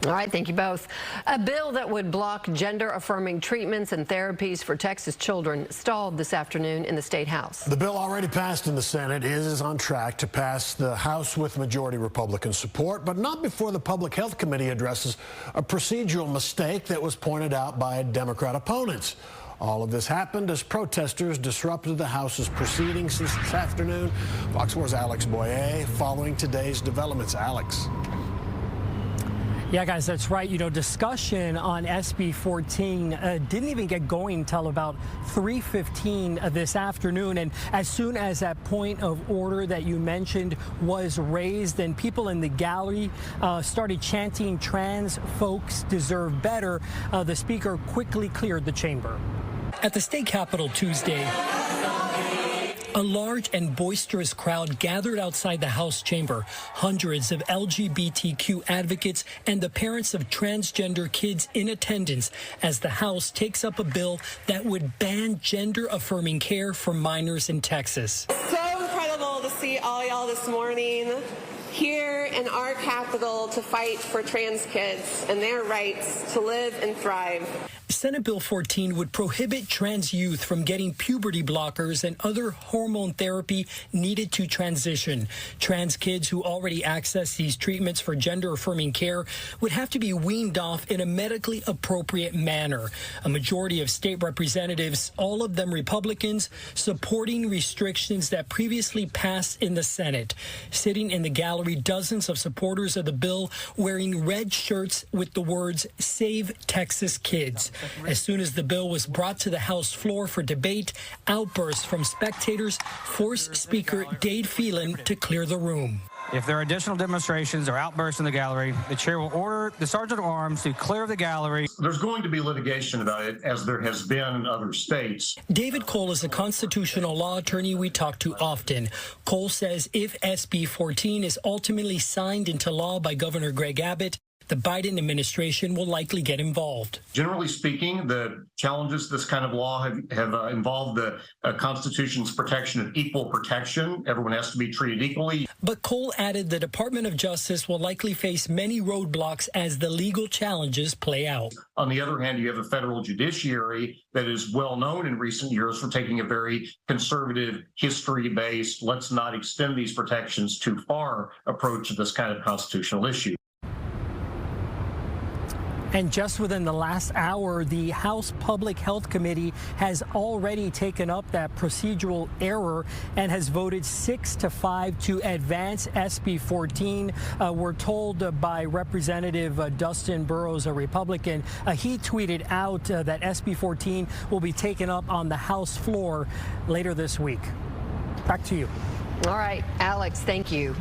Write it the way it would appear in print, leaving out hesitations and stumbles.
All right, thank you both. A bill that would block gender-affirming treatments and therapies for Texas children stalled this afternoon in the State House. The bill already passed in the Senate is on track to pass the House with majority Republican support, but not before the Public Health Committee addresses a procedural mistake that was pointed out by Democrat opponents. All of this happened as protesters disrupted the House's proceedings this afternoon. Fox 4's Alex Boyer following today's developments. Alex. Yeah, guys, that's right. You know, discussion on SB 14 didn't even get going until about 3:15 this afternoon. And as soon as that point of order that you mentioned was raised and people in the gallery started chanting "trans folks deserve better," the speaker quickly cleared the chamber. At the state capitol Tuesday, a large and boisterous crowd gathered outside the House chamber. Hundreds of LGBTQ advocates and the parents of transgender kids in attendance as the House takes up a bill that would ban gender-affirming care for minors in Texas. So incredible to see all y'all this morning here in our capital to fight for trans kids and their rights to live and thrive. Senate Bill 14 would prohibit trans youth from getting puberty blockers and other hormone therapy needed to transition. Trans kids who already access these treatments for gender-affirming care would have to be weaned off in a medically appropriate manner. A majority of state representatives, all of them Republicans, supporting restrictions that previously passed in the Senate. Sitting in the gallery, dozens of supporters of the bill wearing red shirts with the words "Save Texas Kids." As soon as the bill was brought to the House floor for debate, outbursts from spectators forced Speaker Dade Phelan to clear the room. If there are additional demonstrations or outbursts in the gallery, the chair will order the sergeant at arms to clear the gallery. There's going to be litigation about it, as there has been in other states. David Cole is a constitutional law attorney we talk to often. Cole says if SB 14 is ultimately signed into law by Governor Greg Abbott, the Biden administration will likely get involved. Generally speaking, the challenges this kind of law have involved the Constitution's protection of equal protection. Everyone has to be treated equally. But Cole added the Department of Justice will likely face many roadblocks as the legal challenges play out. On the other hand, you have a federal judiciary that is well known in recent years for taking a very conservative, history-based, let's not extend these protections too far approach to this kind of constitutional issue. And just within the last hour, the House Public Health Committee has already taken up that procedural error and has voted 6-5 to advance SB 14. We're told by Representative Dustin Burrows, a Republican. He tweeted out that SB 14 will be taken up on the House floor later this week. Back to you. All right, Alex, thank you.